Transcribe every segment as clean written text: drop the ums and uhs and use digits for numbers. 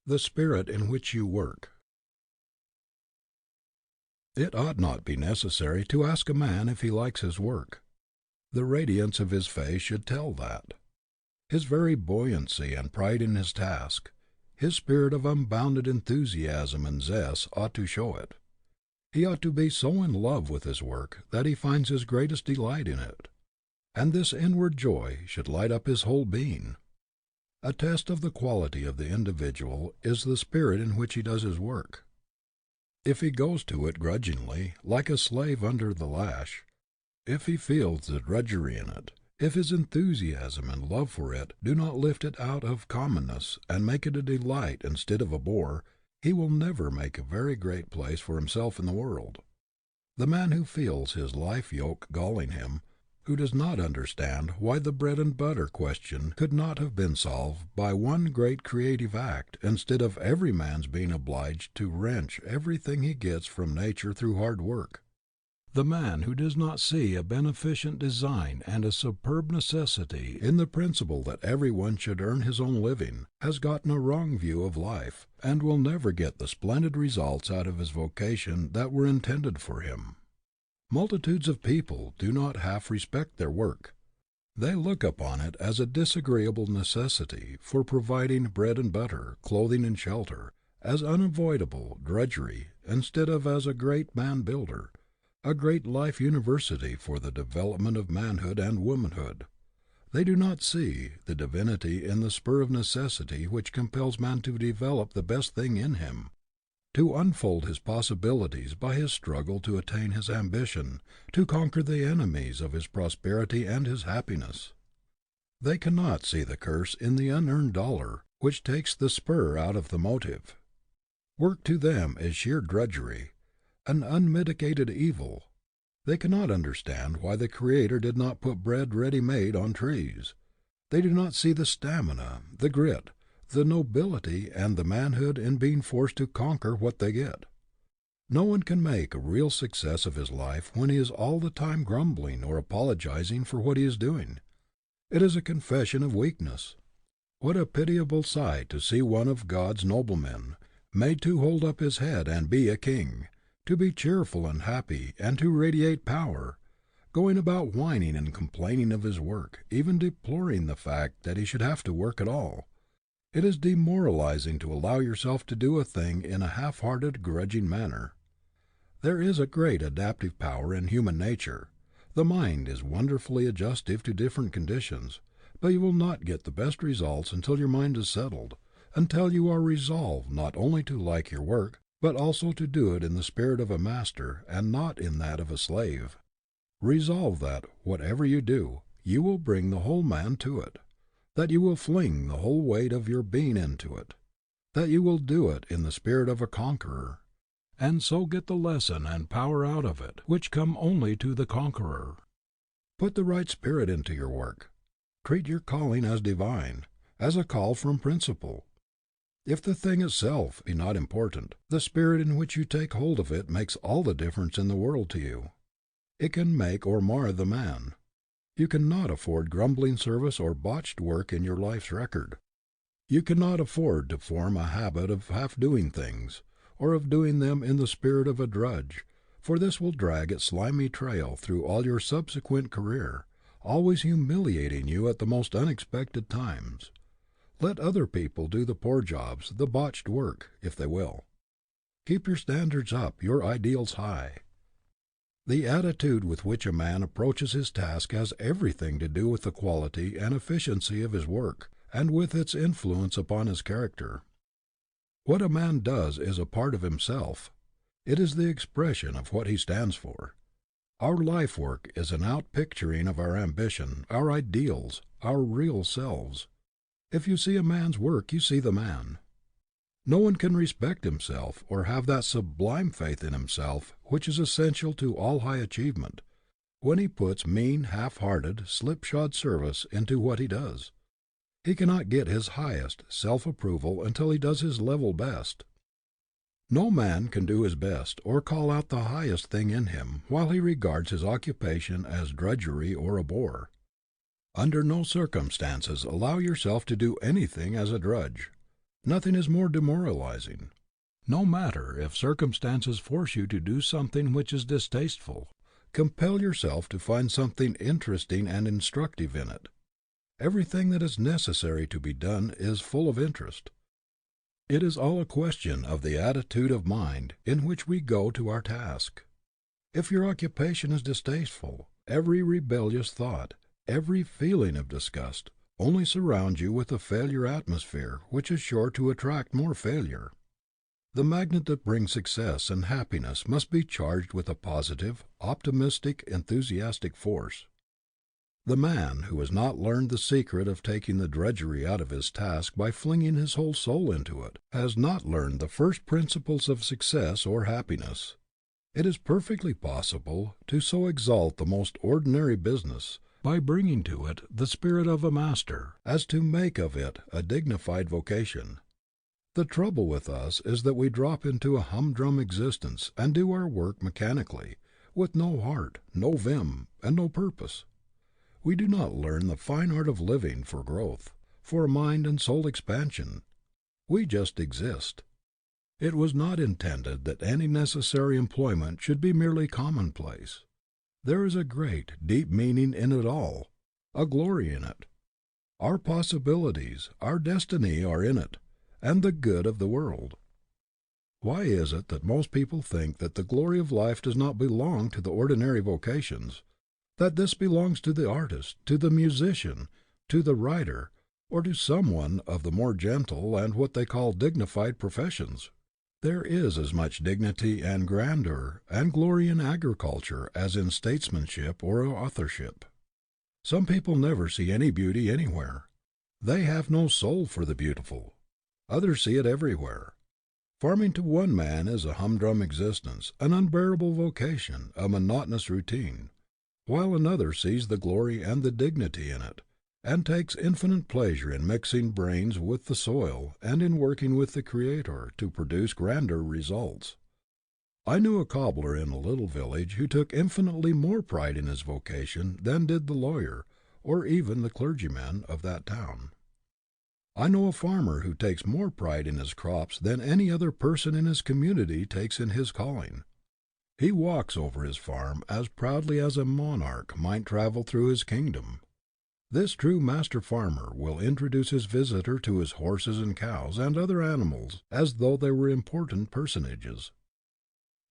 The spirit in which you work. It ought not be necessary to ask a man if he likes his work. The radiance of his face should tell that. His very buoyancy and pride in his task, his spirit of unbounded enthusiasm and zest ought to show it. He ought to be so in love with his work that he finds his greatest delight in it. And this inward joy should light up his whole being. A test of the quality of the individual is the spirit in which he does his work. If he goes to it grudgingly, like a slave under the lash, if he feels the drudgery in it, if his enthusiasm and love for it do not lift it out of commonness and make it a delight instead of a bore, he will never make a very great place for himself in the world. The man who feels his life yoke galling him, who does not understand why the bread and butter question could not have been solved by one great creative act instead of every man's being obliged to wrench everything he gets from nature through hard work. The man who does not see a beneficent design and a superb necessity in the principle that every one should earn his own living, has gotten a wrong view of life, and will never get the splendid results out of his vocation that were intended for him. Multitudes of people do not half respect their work. They look upon it as a disagreeable necessity for providing bread and butter, clothing and shelter, as unavoidable drudgery, instead of as a great man builder, a great life university for the development of manhood and womanhood. They do not see the divinity in the spur of necessity which compels man to develop the best thing in him, to unfold his possibilities by his struggle to attain his ambition, to conquer the enemies of his prosperity and his happiness. They cannot see the curse in the unearned dollar, which takes the spur out of the motive. Work to them is sheer drudgery, an unmitigated evil. They cannot understand why the Creator did not put bread ready-made on trees. They do not see the stamina, the grit, the nobility and the manhood in being forced to conquer what they get. No one can make a real success of his life when he is all the time grumbling or apologizing for what he is doing. It is a confession of weakness. What a pitiable sight to see one of God's noblemen, made to hold up his head and be a king, to be cheerful and happy and to radiate power, going about whining and complaining of his work, even deploring the fact that he should have to work at all. It is demoralizing to allow yourself to do a thing in a half-hearted, grudging manner. There is a great adaptive power in human nature. The mind is wonderfully adjustive to different conditions, but you will not get the best results until your mind is settled, until you are resolved not only to like your work, but also to do it in the spirit of a master and not in that of a slave. Resolve that, whatever you do, you will bring the whole man to it, that you will fling the whole weight of your being into it, that you will do it in the spirit of a conqueror, and so get the lesson and power out of it which come only to the conqueror. Put the right spirit into your work. Treat your calling as divine, as a call from principle. If the thing itself be not important, the spirit in which you take hold of it makes all the difference in the world to you. It can make or mar the man. You cannot afford grumbling service or botched work in your life's record. You cannot afford to form a habit of half-doing things, or of doing them in the spirit of a drudge, for this will drag its slimy trail through all your subsequent career, always humiliating you at the most unexpected times. Let other people do the poor jobs, the botched work, if they will. Keep your standards up, your ideals high. The attitude with which a man approaches his task has everything to do with the quality and efficiency of his work, and with its influence upon his character. What a man does is a part of himself. It is the expression of what he stands for. Our life work is an outpicturing of our ambition, our ideals, our real selves. If you see a man's work, you see the man. No one can respect himself or have that sublime faith in himself which is essential to all high achievement, when he puts mean, half-hearted, slipshod service into what he does. He cannot get his highest self-approval until he does his level best. No man can do his best or call out the highest thing in him while he regards his occupation as drudgery or a bore. Under no circumstances allow yourself to do anything as a drudge. Nothing is more demoralizing. No matter if circumstances force you to do something which is distasteful, compel yourself to find something interesting and instructive in it. Everything that is necessary to be done is full of interest. It is all a question of the attitude of mind in which we go to our task. If your occupation is distasteful, every rebellious thought, every feeling of disgust, only surrounds you with a failure atmosphere which is sure to attract more failure. The magnet that brings success and happiness must be charged with a positive, optimistic, enthusiastic force. The man who has not learned the secret of taking the drudgery out of his task by flinging his whole soul into it, has not learned the first principles of success or happiness. It is perfectly possible to so exalt the most ordinary business, by bringing to it the spirit of a master, as to make of it a dignified vocation. The trouble with us is that we drop into a humdrum existence and do our work mechanically, with no heart, no vim, and no purpose. We do not learn the fine art of living for growth, for mind and soul expansion. We just exist. It was not intended that any necessary employment should be merely commonplace. There is a great, deep meaning in it all, a glory in it. Our possibilities, our destiny are in it, and the good of the world. Why is it that most people think that the glory of life does not belong to the ordinary vocations, that this belongs to the artist, to the musician, to the writer, or to someone of the more gentle and what they call dignified professions? There is as much dignity and grandeur and glory in agriculture as in statesmanship or authorship. Some people never see any beauty anywhere. They have no soul for the beautiful. Others see it everywhere. Farming to one man is a humdrum existence, an unbearable vocation, a monotonous routine, while another sees the glory and the dignity in it, and takes infinite pleasure in mixing brains with the soil and in working with the Creator to produce grander results. I knew a cobbler in a little village who took infinitely more pride in his vocation than did the lawyer, or even the clergyman of that town. I know a farmer who takes more pride in his crops than any other person in his community takes in his calling. He walks over his farm as proudly as a monarch might travel through his kingdom. This true master farmer will introduce his visitor to his horses and cows and other animals as though they were important personages.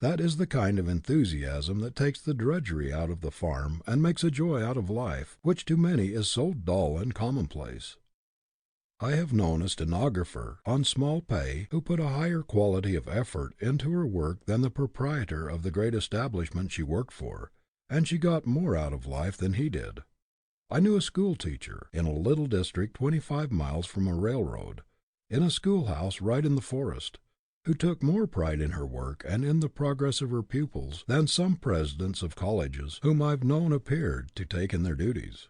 That is the kind of enthusiasm that takes the drudgery out of the farm and makes a joy out of life, which to many is so dull and commonplace. I have known a stenographer, on small pay, who put a higher quality of effort into her work than the proprietor of the great establishment she worked for, and she got more out of life than he did. I knew a school teacher, in a little district 25 miles from a railroad, in a schoolhouse right in the forest, who took more pride in her work and in the progress of her pupils than some presidents of colleges whom I've known appeared to take in their duties.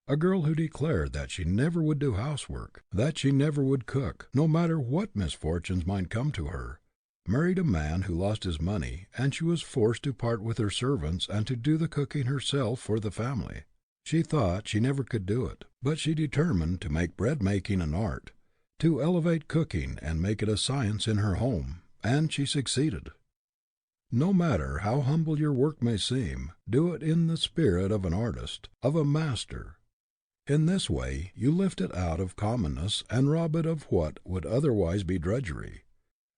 A girl who declared that she never would do housework, that she never would cook, no matter what misfortunes might come to her, married a man who lost his money, and she was forced to part with her servants and to do the cooking herself for the family. She thought she never could do it, but she determined to make bread-making an art, to elevate cooking and make it a science in her home, and she succeeded. No matter how humble your work may seem, do it in the spirit of an artist, of a master. In this way you lift it out of commonness and rob it of what would otherwise be drudgery.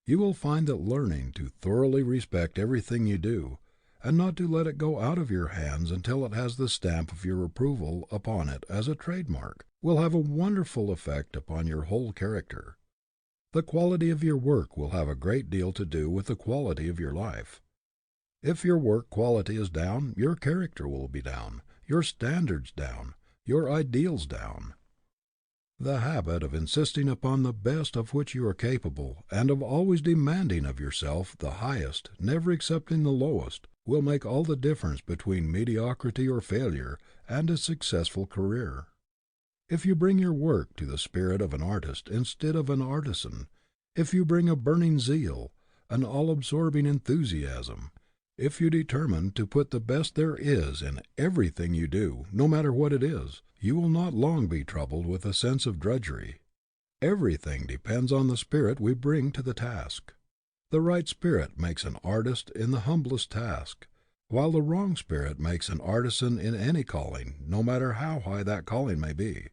You will find that learning to thoroughly respect everything you do, and not to let it go out of your hands until it has the stamp of your approval upon it as a trademark, will have a wonderful effect upon your whole character. The quality of your work will have a great deal to do with the quality of your life. If your work quality is down, your character will be down, your standards down, your ideals down. The habit of insisting upon the best of which you are capable, and of always demanding of yourself the highest, never accepting the lowest, will make all the difference between mediocrity or failure and a successful career. If you bring your work to the spirit of an artist instead of an artisan, if you bring a burning zeal, an all-absorbing enthusiasm, if you determine to put the best there is in everything you do, no matter what it is, you will not long be troubled with a sense of drudgery. Everything depends on the spirit we bring to the task. The right spirit makes an artist in the humblest task, while the wrong spirit makes an artisan in any calling, no matter how high that calling may be.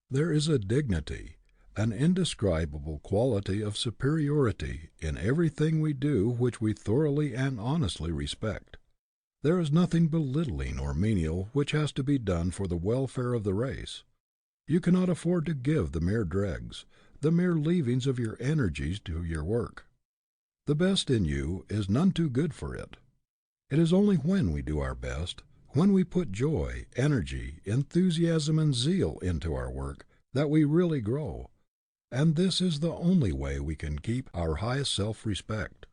There is a dignity, an indescribable quality of superiority in everything we do which we thoroughly and honestly respect. There is nothing belittling or menial which has to be done for the welfare of the race. You cannot afford to give the mere dregs, the mere leavings of your energies to your work. The best in you is none too good for it. It is only when we do our best, when we put joy, energy, enthusiasm, and zeal into our work, that we really grow, and this is the only way we can keep our highest self-respect.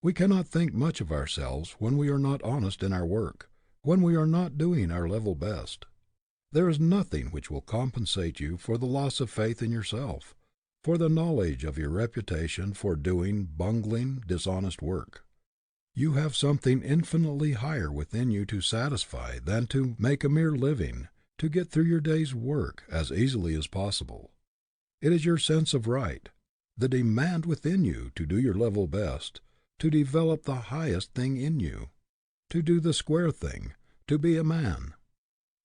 We cannot think much of ourselves when we are not honest in our work, when we are not doing our level best. There is nothing which will compensate you for the loss of faith in yourself, for the knowledge of your reputation for doing bungling, dishonest work. You have something infinitely higher within you to satisfy than to make a mere living, to get through your day's work as easily as possible. It is your sense of right, the demand within you to do your level best, to develop the highest thing in you, to do the square thing, to be a man.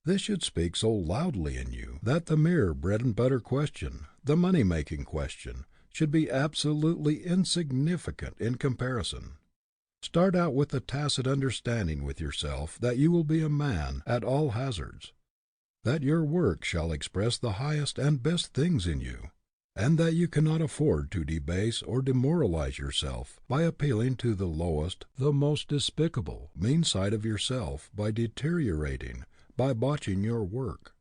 This should speak so loudly in you that the mere bread and butter question, the money-making question, should be absolutely insignificant in comparison. Start out with the tacit understanding with yourself that you will be a man at all hazards, that your work shall express the highest and best things in you, and that you cannot afford to debase or demoralize yourself by appealing to the lowest, the most despicable, mean side of yourself by deteriorating, by botching your work.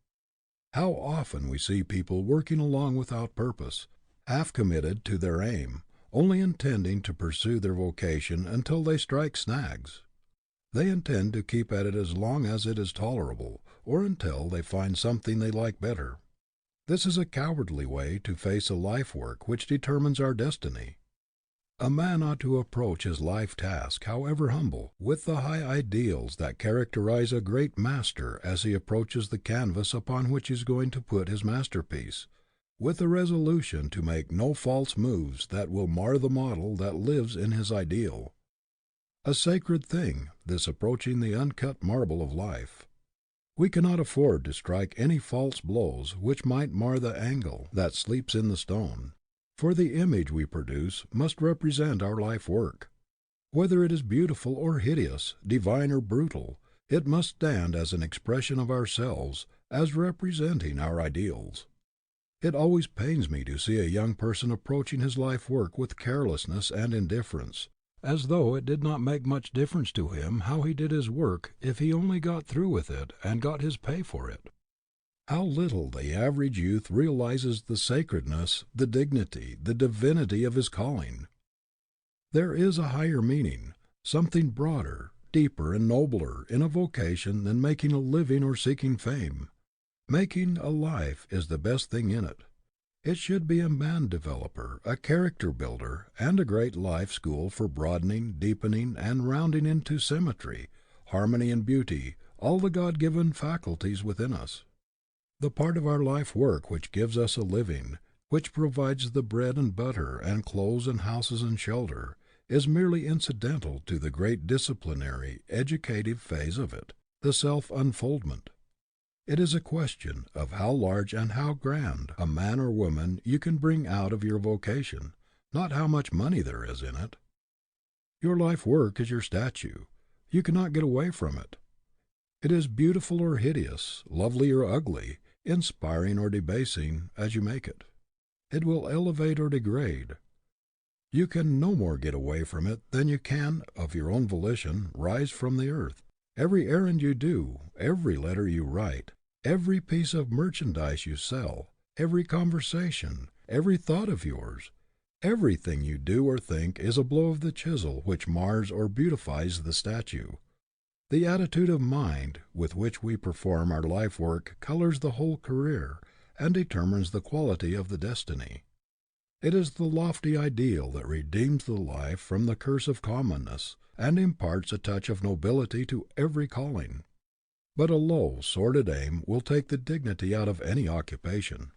How often we see people working along without purpose, half committed to their aim, only intending to pursue their vocation until they strike snags. They intend to keep at it as long as it is tolerable, or until they find something they like better. This is a cowardly way to face a life work which determines our destiny. A man ought to approach his life task, however humble, with the high ideals that characterize a great master as he approaches the canvas upon which he is going to put his masterpiece, with a resolution to make no false moves that will mar the model that lives in his ideal. A sacred thing, this approaching the uncut marble of life. We cannot afford to strike any false blows which might mar the angle that sleeps in the stone, for the image we produce must represent our life work. Whether it is beautiful or hideous, divine or brutal, it must stand as an expression of ourselves, as representing our ideals. It always pains me to see a young person approaching his life work with carelessness and indifference, as though it did not make much difference to him how he did his work if he only got through with it and got his pay for it. How little the average youth realizes the sacredness, the dignity, the divinity of his calling. There is a higher meaning, something broader, deeper, and nobler in a vocation than making a living or seeking fame. Making a life is the best thing in it. It should be a man developer, a character builder, and a great life school for broadening, deepening, and rounding into symmetry, harmony, and beauty all the God-given faculties within us. The part of our life work which gives us a living, which provides the bread and butter and clothes and houses and shelter, is merely incidental to the great disciplinary, educative phase of it, the self-unfoldment. It is a question of how large and how grand a man or woman you can bring out of your vocation, not how much money there is in it. Your life work is your statue. You cannot get away from it. It is beautiful or hideous, lovely or ugly, inspiring or debasing, as you make it. It will elevate or degrade. You can no more get away from it than you can, of your own volition, rise from the earth. Every errand you do, every letter you write, every piece of merchandise you sell, every conversation, every thought of yours, everything you do or think is a blow of the chisel which mars or beautifies the statue. The attitude of mind with which we perform our life work colors the whole career and determines the quality of the destiny. It is the lofty ideal that redeems the life from the curse of commonness and imparts a touch of nobility to every calling. But a low, sordid aim will take the dignity out of any occupation.